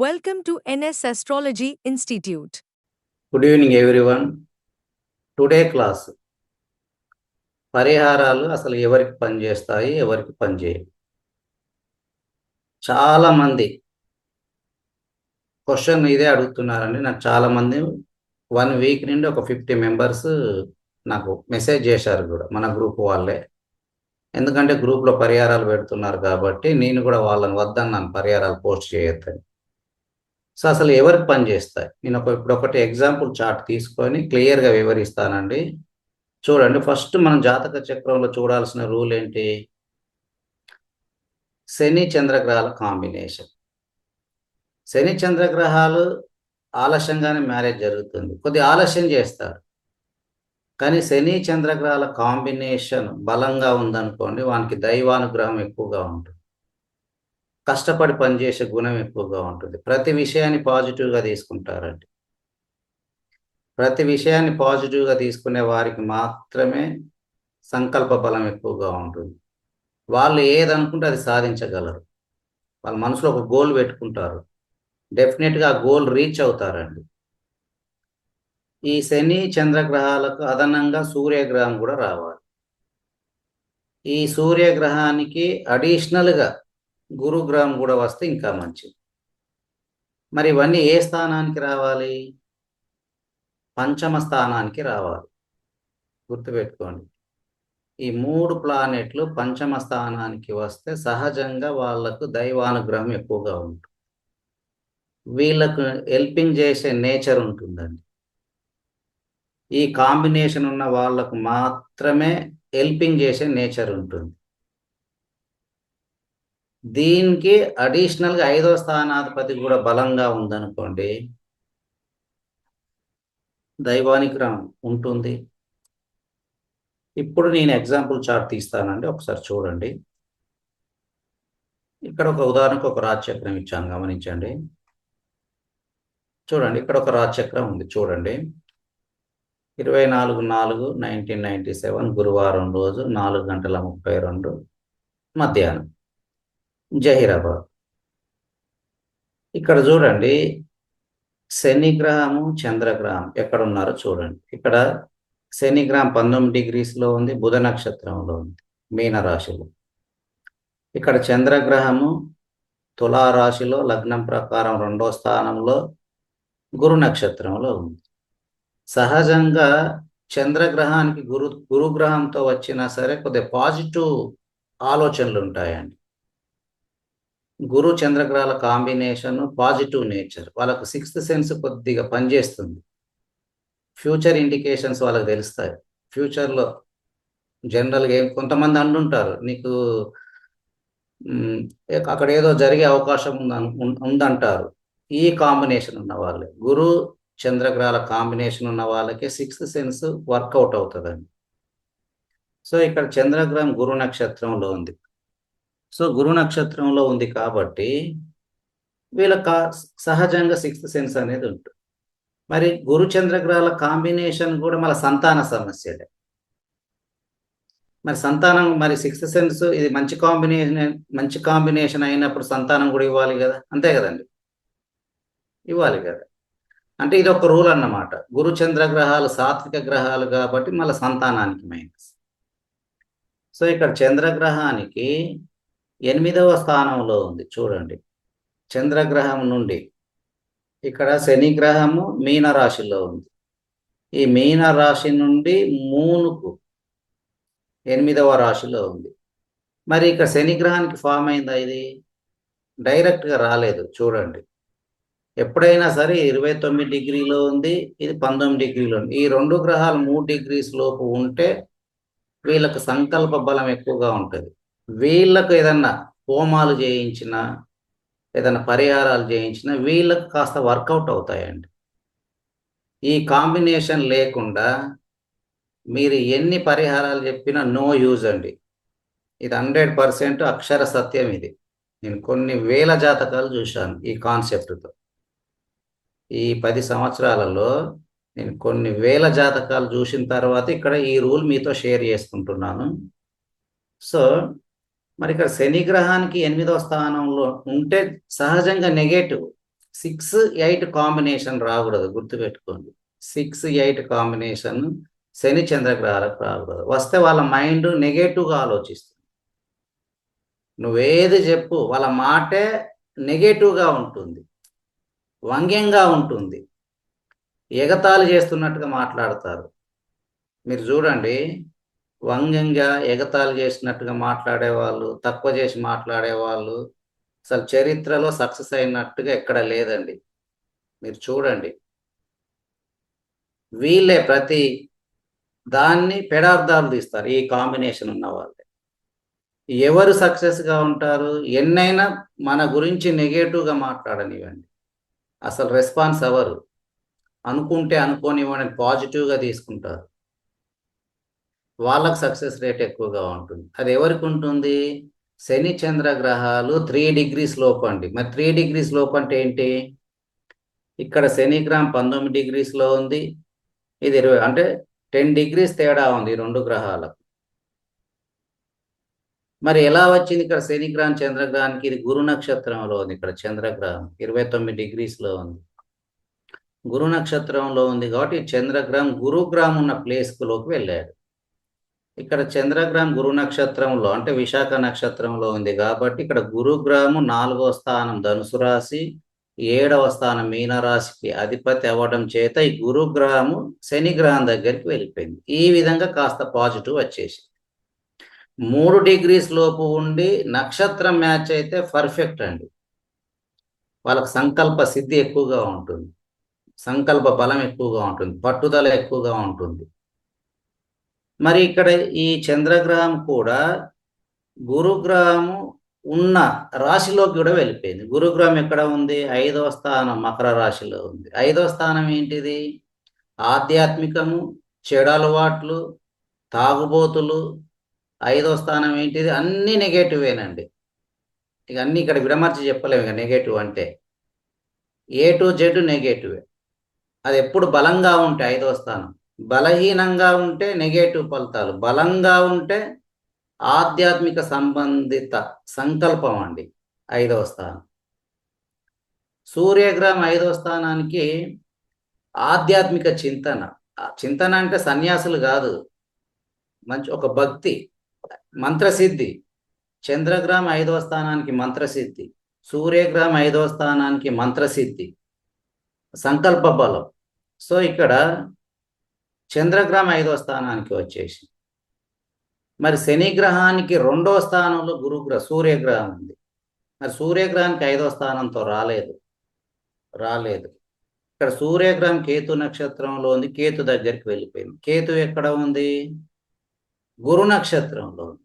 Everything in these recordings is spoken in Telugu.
Welcome to NS Astrology Institute. Good evening everyone. Today class పరిహారాలు అసలు ఎవరికి పనిచేస్తాయి, ఎవరికి పనిచేయవు. చాలా మంది క్వశ్చన్ ఇదే అడుగుతున్నారండి. నాకు చాలా మంది 1 వీక్ నుండి ఒక 50 మెంబర్స్ నాకు మెసేజ్ చేశారు కూడా, మన గ్రూప్ వాళ్ళే. ఎందుకంటే గ్రూప్లో పరిహారాలు పెడుతున్నారు కాబట్టి నేను కూడా వాళ్ళని వద్దన్నాను పరిహారాలు పోస్ట్ చేయొద్దని. సో అసలు ఎవరికి పనిచేస్తాయి, నేను ఇప్పుడు ఒకటి ఎగ్జాంపుల్ చార్ట్ తీసుకొని క్లియర్గా వివరిస్తానండి. చూడండి, ఫస్ట్ మనం జాతక చక్రంలో చూడాల్సిన రూల్ ఏంటి? శని చంద్రగ్రహాల కాంబినేషన్. శని చంద్రగ్రహాలు ఆలస్యంగానే మ్యారేజ్ జరుగుతుంది, కొద్దిగా ఆలస్యం చేస్తారు. కానీ శని చంద్రగ్రహాల కాంబినేషన్ బలంగా ఉందనుకోండి, వానికి దైవానుగ్రహం ఎక్కువగా ఉంటుంది, కష్టపడి పనిచేసే గుణం ఎక్కువగా ఉంటుంది, ప్రతి విషయాన్ని పాజిటివ్గా తీసుకుంటారండి. ప్రతి విషయాన్ని పాజిటివ్గా తీసుకునే వారికి మాత్రమే సంకల్ప బలం ఎక్కువగా ఉంటుంది. వాళ్ళు ఏదనుకుంటే అది సాధించగలరు. వాళ్ళ మనసులో ఒక గోల్ పెట్టుకుంటారు, డెఫినెట్గా ఆ గోల్ రీచ్ అవుతారండి. ఈ శని చంద్రగ్రహాలకు అదనంగా సూర్యగ్రహం కూడా రావాలి. ఈ సూర్యగ్రహానికి అడిషనల్గా గురుగ్రహం కూడా వస్తే ఇంకా మంచిది. మరి ఇవన్నీ ఏ స్థానానికి రావాలి? పంచమ స్థానానికి రావాలి. గుర్తుపెట్టుకోండి, ఈ 3 ప్లానెట్లు పంచమ స్థానానికి వస్తే సహజంగా వాళ్లకు దైవానుగ్రహం ఎక్కువగా ఉంటుంది. వీళ్ళకు హెల్పింగ్ చేసే నేచర్ ఉంటుందండి. ఈ కాంబినేషన్ ఉన్న వాళ్లకు మాత్రమే హెల్పింగ్ చేసే నేచర్ ఉంటుంది. దీనికి అడిషనల్గా 5వ స్థానాధిపతి కూడా బలంగా ఉందనుకోండి, దైవానుగ్రహం ఉంటుంది. ఇప్పుడు నేను ఎగ్జాంపుల్ చార్ట్ తీస్తానండి, ఒకసారి చూడండి. ఇక్కడ ఒక ఉదాహరణకు ఒక రాజచక్రం ఇచ్చాను, గమనించండి. చూడండి, ఇక్కడ ఒక రాజచక్రం ఉంది. చూడండి, 24/4/1997 గురువారం రోజు 4:32 మధ్యాహ్నం, జహీరాబాద్. ఇక్కడ చూడండి, శనిగ్రహము చంద్రగ్రహం ఎక్కడున్నారో చూడండి. ఇక్కడ శనిగ్రహం 19 డిగ్రీస్లో ఉంది, బుధ నక్షత్రంలో ఉంది, మీనరాశిలో. ఇక్కడ చంద్రగ్రహము తులారాశిలో లగ్నం ప్రకారం 2వ స్థానంలో గురు నక్షత్రంలో ఉంది. సహజంగా చంద్రగ్రహానికి గురుగ్రహంతో వచ్చినా సరే కొద్దిగా పాజిటివ్ ఆలోచనలు ఉంటాయండి. గురు చంద్రగ్రహాల కాంబినేషన్ పాజిటివ్ నేచర్, వాళ్ళకు 6th సెన్స్ కొద్దిగా పనిచేస్తుంది. ఫ్యూచర్ ఇండికేషన్స్ వాళ్ళకి తెలుస్తాయి. ఫ్యూచర్లో జనరల్గా కొంతమంది అంటుంటారు, నీకు అక్కడ ఏదో జరిగే అవకాశం ఉందంటారు. ఈ కాంబినేషన్ ఉన్న వాళ్ళే, గురు చంద్రగ్రహాల కాంబినేషన్ ఉన్న వాళ్ళకి 6th సెన్స్ వర్కౌట్ అవుతుందండి. సో ఇక్కడ చంద్రగ్రహం గురు నక్షత్రంలో ఉంది. సో గురు నక్షత్రంలో ఉంది కాబట్టి వీళ్ళకి సహజంగా 6th సెన్స్ అనేది ఉంటుంది. మరి గురు చంద్రగ్రహాల కాంబినేషన్ కూడా మన సంతాన సమస్యలే. మరి సంతానం, మరి 6th సెన్స్ ఇది మంచి కాంబినేషన్ అయినప్పుడు సంతానం కూడా ఇవ్వాలి కదా, అంతే కదండి, ఇవ్వాలి కదా. అంటే ఇది ఒక రూల్ అన్నమాట. గురు చంద్రగ్రహాలు సాత్విక గ్రహాలు కాబట్టి మళ్ళీ సంతానానికి మైనస్. సో ఇక్కడ చంద్రగ్రహానికి 8వ స్థానంలో ఉంది. చూడండి, చంద్రగ్రహం నుండి ఇక్కడ శనిగ్రహము మీనరాశిలో ఉంది. ఈ మీనరాశి నుండి మూనుకు 8వ రాశిలో ఉంది. మరి ఇక్కడ శనిగ్రహానికి ఫామ్ అయిందా? ఇది డైరెక్ట్గా రాలేదు. చూడండి, ఎప్పుడైనా సరే 29 డిగ్రీలో ఉంది, ఇది 19 డిగ్రీలో ఉంది. ఈ 2 గ్రహాలు 3 డిగ్రీస్ లోపు ఉంటే వీళ్ళకు సంకల్ప బలం ఎక్కువగా ఉంటుంది. వీళ్ళకు ఏదన్నా హోమాలు చేయించినా, ఏదైనా పరిహారాలు చేయించినా వీళ్ళకు కాస్త వర్కౌట్ అవుతాయండి. ఈ కాంబినేషన్ లేకుండా మీరు ఎన్ని పరిహారాలు చెప్పినా నో యూజ్ అండి. ఇది 100% అక్షర సత్యం. ఇది నేను కొన్ని వేల జాతకాలు చూశాను ఈ కాన్సెప్ట్తో. ఈ 10 సంవత్సరాలలో నేను కొన్ని వేల జాతకాలు చూసిన తర్వాత ఇక్కడ ఈ రూల్ మీతో షేర్ చేసుకుంటున్నాను. సో మరి ఇక్కడ శని గ్రహానికి 8వ స్థానంలో ఉంటే సహజంగా నెగటివ్, 6-8 కాంబినేషన్ రాకూడదు, గుర్తుపెట్టుకోండి. 6-8 కాంబినేషన్ శని చంద్రగ్రహాలకు రాకూడదు. వస్తే వాళ్ళ మైండ్ నెగటివ్గా ఆలోచిస్తుంది. నువ్వేది చెప్పు వాళ్ళ మాటే నెగటివ్గా ఉంటుంది, వ్యంగ్యంగా ఉంటుంది, ఎగతాళి చేస్తున్నట్టుగా మాట్లాడతారు. మీరు చూడండి, వ్యంగ్యంగా ఎగతాళి చేసినట్టుగా మాట్లాడేవాళ్ళు, తక్కువ చేసి మాట్లాడేవాళ్ళు అసలు చరిత్రలో సక్సెస్ అయినట్టుగా ఎక్కడ లేదండి. మీరు చూడండి, వీళ్ళే ప్రతి దాన్ని పెడార్థాలు తీస్తారు. ఈ కాంబినేషన్ ఉన్న వాళ్ళే ఎవరు సక్సెస్గా ఉంటారు. ఎన్నైనా మన గురించి నెగటివ్గా మాట్లాడనివ్వండి, అసలు రెస్పాన్స్ అవ్వరు. అనుకుంటే అనుకోనివ్వండి, పాజిటివ్గా తీసుకుంటారు. వాళ్ళకు సక్సెస్ రేట్ ఎక్కువగా ఉంటుంది. అది ఎవరికి ఉంటుంది? శని చంద్ర గ్రహాలు 3 degrees లోపు అండి. మరి 3 degrees లోపు అంటే ఏంటి? ఇక్కడ శని గ్రహం 19 degrees లో ఉంది, ఇది 20, అంటే 10 degrees తేడా ఉంది ఈ రెండు గ్రహాలకు. మరి ఎలా వచ్చింది ఇక్కడ శని గ్రహం చంద్రగ్రహానికి? ఇది గురు నక్షత్రంలో ఉంది. ఇక్కడ చంద్రగ్రహం 29 degrees లో ఉంది, గురు నక్షత్రంలో ఉంది కాబట్టి చంద్రగ్రహం గురుగ్రహం ఉన్న ప్లేస్లోకి వెళ్ళాడు. ఇక్కడ చంద్రగ్రహం గురు నక్షత్రంలో అంటే విశాఖ నక్షత్రంలో ఉంది కాబట్టి ఇక్కడ గురుగ్రహము 4వ స్థానం ధనుసు రాశి, 7వ స్థానం మీనరాశికి అధిపతి అవ్వడం చేత ఈ గురుగ్రహము శని గ్రహం దగ్గరికి వెళ్ళిపోయింది. ఈ విధంగా కాస్త పాజిటివ్ వచ్చేసి 3 degrees లోపు ఉండి నక్షత్రం మ్యాచ్ అయితే పర్ఫెక్ట్ అండి. వాళ్ళకి సంకల్ప సిద్ధి ఎక్కువగా ఉంటుంది, సంకల్ప బలం ఎక్కువగా ఉంటుంది, పట్టుదల ఎక్కువగా ఉంటుంది. మరి ఇక్కడ ఈ చంద్రగ్రహం కూడా గురుగ్రహము ఉన్న రాశిలోకి కూడా వెళ్ళిపోయింది. గురుగ్రహం ఎక్కడ ఉంది? 5వ స్థానం మకర రాశిలో ఉంది. 5వ స్థానం ఏంటిది? ఆధ్యాత్మికము, చెడు అలవాట్లు, తాగుబోతులు. 5వ స్థానం ఏంటిది? అన్ని నెగటివేనండి. ఇక అన్ని ఇక్కడ విడమర్చి చెప్పలేము. ఇక నెగటివ్ అంటే A to Z నెగటివే. అది ఎప్పుడు బలంగా ఉంటే 5వ స్థానం, బలహీనంగా ఉంటే నెగటివ్ ఫలితాలు, బలంగా ఉంటే ఆధ్యాత్మిక సంబంధిత సంకల్పం అండి 5వ స్థానం. సూర్యగ్రహం 5వ స్థానానికి ఆధ్యాత్మిక చింతన. చింతన అంటే సన్యాసులు కాదు, మంచి ఒక భక్తి, మంత్రసిద్ధి. చంద్రగ్రహం 5వ స్థానానికి మంత్రసిద్ధి, సూర్యగ్రహం 5వ స్థానానికి మంత్రసిద్ధి, సంకల్ప బలం. సో ఇక్కడ చంద్రగ్రహం 5వ స్థానానికి వచ్చేసి, మరి శని గ్రహానికి 2వ స్థానంలో సూర్యగ్రహం ఉంది. మరి సూర్యగ్రహానికి 5వ స్థానంతో రాలేదు. ఇక్కడ సూర్యగ్రహం కేతు నక్షత్రంలో ఉంది, కేతు దగ్గరికి వెళ్ళిపోయింది. కేతు ఎక్కడ ఉంది? గురు నక్షత్రంలో ఉంది.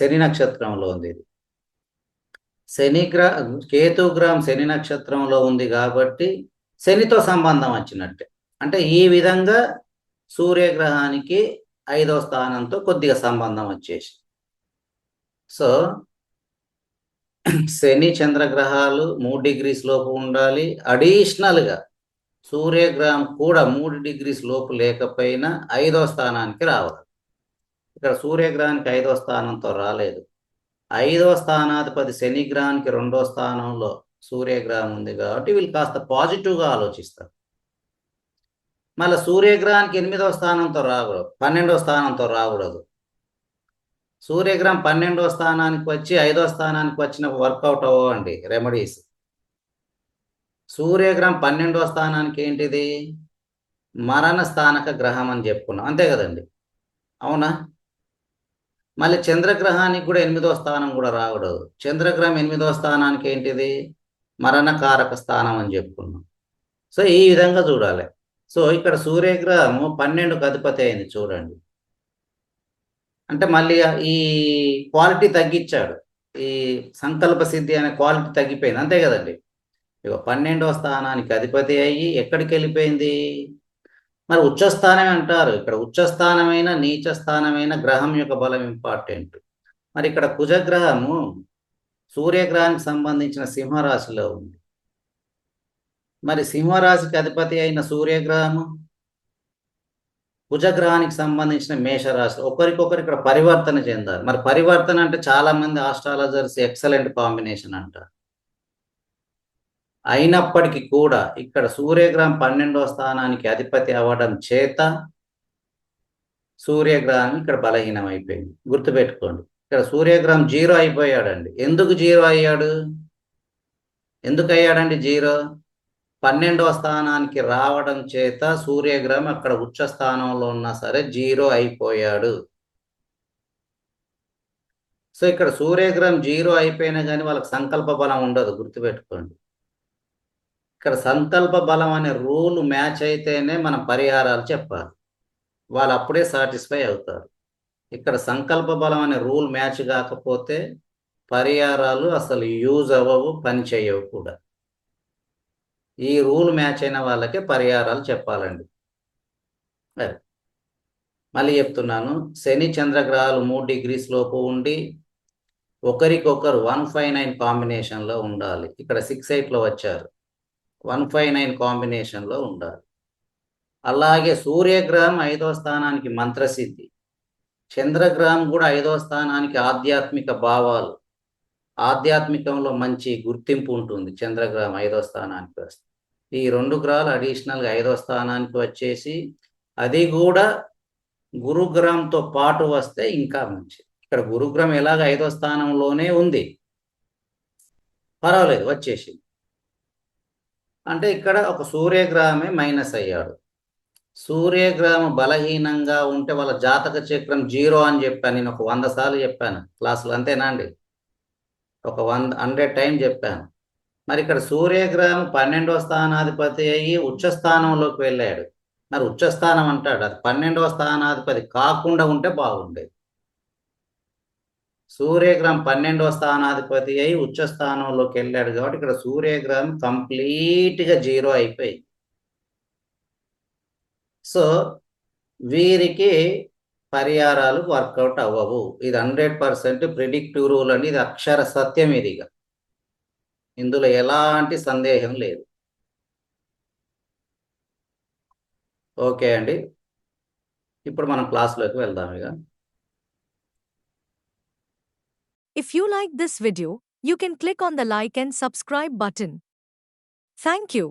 శని నక్షత్రంలో ఉంది. ఇది కేతు గ్రహం శని నక్షత్రంలో ఉంది కాబట్టి శనితో సంబంధం వచ్చినట్టే. అంటే ఈ విధంగా సూర్యగ్రహానికి 5వ స్థానంతో కొద్దిగా సంబంధం వచ్చేసి, సో శని చంద్రగ్రహాలు 3 degrees లోపు ఉండాలి. అడిషనల్గా సూర్యగ్రహం కూడా 3 degrees లోపు లేకపోయినా 5వ స్థానానికి రావాలి. ఇక్కడ సూర్యగ్రహానికి 5వ స్థానంతో రాలేదు. 5వ స్థానాధిపతి శని గ్రహానికి 2వ స్థానంలో సూర్యగ్రహం ఉంది కాబట్టి వీళ్ళు కాస్త పాజిటివ్గా ఆలోచిస్తారు. మళ్ళీ సూర్యగ్రహానికి 8వ స్థానంతో రాకూడదు, 12వ స్థానంతో రాకూడదు. సూర్యగ్రహం 12వ స్థానానికి వచ్చి 5వ స్థానానికి వచ్చిన వర్కౌట్ అవ్వండి రెమెడీస్. సూర్యగ్రహం 12వ స్థానానికి ఏంటిది? మరణ స్థానక గ్రహం అని చెప్పుకున్నాం, అంతే కదండి, అవునా? మళ్ళీ చంద్రగ్రహానికి కూడా 8వ స్థానం కూడా రాకూడదు. చంద్రగ్రహం 8వ స్థానానికి ఏంటిది? మరణకారక స్థానం అని చెప్పుకున్నాం. సో ఈ విధంగా చూడాలి. సో ఇక్కడ సూర్యగ్రహము 12కు అధిపతి అయింది చూడండి. అంటే మళ్ళీ ఈ క్వాలిటీ తగ్గించాడు, ఈ సంకల్ప సిద్ధి అనే క్వాలిటీ తగ్గిపోయింది, అంతే కదండి. ఇక 12వ స్థానానికి అధిపతి అయ్యి ఎక్కడికి వెళ్ళిపోయింది? మరి ఉచ్చస్థానమే అంటారు. ఇక్కడ ఉచ్చస్థానమైన నీచ స్థానమైన గ్రహం యొక్క బలం ఇంపార్టెంట్. మరి ఇక్కడ కుజగ్రహము సూర్యగ్రహానికి సంబంధించిన సింహరాశిలో ఉంది. మరి సింహరాశికి అధిపతి అయిన సూర్యగ్రహము కుజగ్రహానికి సంబంధించిన మేషరాశి. ఒకరికొకరు ఇక్కడ పరివర్తన చెందారు. మరి పరివర్తన అంటే చాలా మంది ఆస్ట్రాలజర్స్ ఎక్సలెంట్ కాంబినేషన్ అంటారు. అయినప్పటికీ కూడా ఇక్కడ సూర్యగ్రహం 12వ స్థానానికి అధిపతి అవ్వడం చేత సూర్యగ్రహం ఇక్కడ బలహీనం అయిపోయింది. గుర్తుపెట్టుకోండి, ఇక్కడ సూర్యగ్రహం 0 అయిపోయాడండి. ఎందుకు 0 అయ్యాడు? ఎందుకు అయ్యాడండి 0? 12వ స్థానానికి రావడం చేత సూర్యగ్రహం అక్కడ ఉచ్చ స్థానంలో ఉన్నా సరే 0 అయిపోయాడు. సో ఇక్కడ సూర్యగ్రహం 0 అయిపోయినా కానీ వాళ్ళకి సంకల్ప బలం ఉండదు. గుర్తుపెట్టుకోండి, ఇక్కడ సంకల్ప బలం అనే రూల్ మ్యాచ్ అయితేనే మనం పరిహారాలు చెప్పాలి, వాళ్ళు అప్పుడే సాటిస్ఫై అవుతారు. ఇక్కడ సంకల్ప బలం అనే రూల్ మ్యాచ్ కాకపోతే పరిహారాలు అసలు యూజ్ అవ్వవు, పని చేయవు కూడా. ఈ రూల్ మ్యాచ్ అయిన వాళ్ళకే పరిహారాలు చెప్పాలండి. మళ్ళీ చెప్తున్నాను, శని చంద్రగ్రహాలు 3 degrees లోపు ఉండి ఒకరికొకరు 159 కాంబినేషన్లో ఉండాలి. ఇక్కడ 6-8లో వచ్చారు, 159 కాంబినేషన్లో ఉండాలి. అలాగే సూర్యగ్రహం 5వ స్థానానికి మంత్రసిద్ధి, చంద్రగ్రహం కూడా 5వ స్థానానికి ఆధ్యాత్మిక భావాలు, ఆధ్యాత్మికంలో మంచి గుర్తింపు ఉంటుంది. చంద్రగ్రహం 5వ స్థానానికి వస్తే ఈ 2 గ్రహాలు అడిషనల్గా 5వ స్థానానికి వచ్చేసి అది కూడా గురుగ్రహంతో పాటు వస్తే ఇంకా మంచిది. ఇక్కడ గురుగ్రహం ఎలాగ 5వ స్థానంలోనే ఉంది, పర్వాలేదు వచ్చేసింది. అంటే ఇక్కడ ఒక సూర్యగ్రహమే మైనస్ అయ్యాడు. సూర్యగ్రహం బలహీనంగా ఉంటే వాళ్ళ జాతక చక్రం 0 అని చెప్పాను. నేను ఒక 100 సార్లు చెప్పాను క్లాసులు, అంతేనా అండి? ఒక 100 టైం చెప్పాను. మరి ఇక్కడ సూర్యగ్రహం 12వ స్థానాధిపతి అయ్యి ఉచ్చస్థానంలోకి వెళ్ళాడు. మరి ఉచ్చస్థానం అంటాడు, అది 12వ స్థానాధిపతి కాకుండా ఉంటే బాగుండేది. సూర్యగ్రహం 12వ స్థానాధిపతి అయి ఉచ్చస్థానంలోకి వెళ్ళాడు కాబట్టి ఇక్కడ సూర్యగ్రహం కంప్లీట్గా 0 అయిపోయింది. సో వీరికి పరిహారాలు వర్కౌట్ అవ్వవు. ఇది 100% ప్రిడిక్టివ్ రూల్ అండి, ఇది అక్షర సత్యం. ఇదిగా ఇందులో ఎలాంటి సందేహం లేదు. ఓకే అండి, ఇప్పుడు మనం క్లాస్లోకి వెళ్దాం ఇక. If you like this video, you can click on the like and subscribe button. Thank you.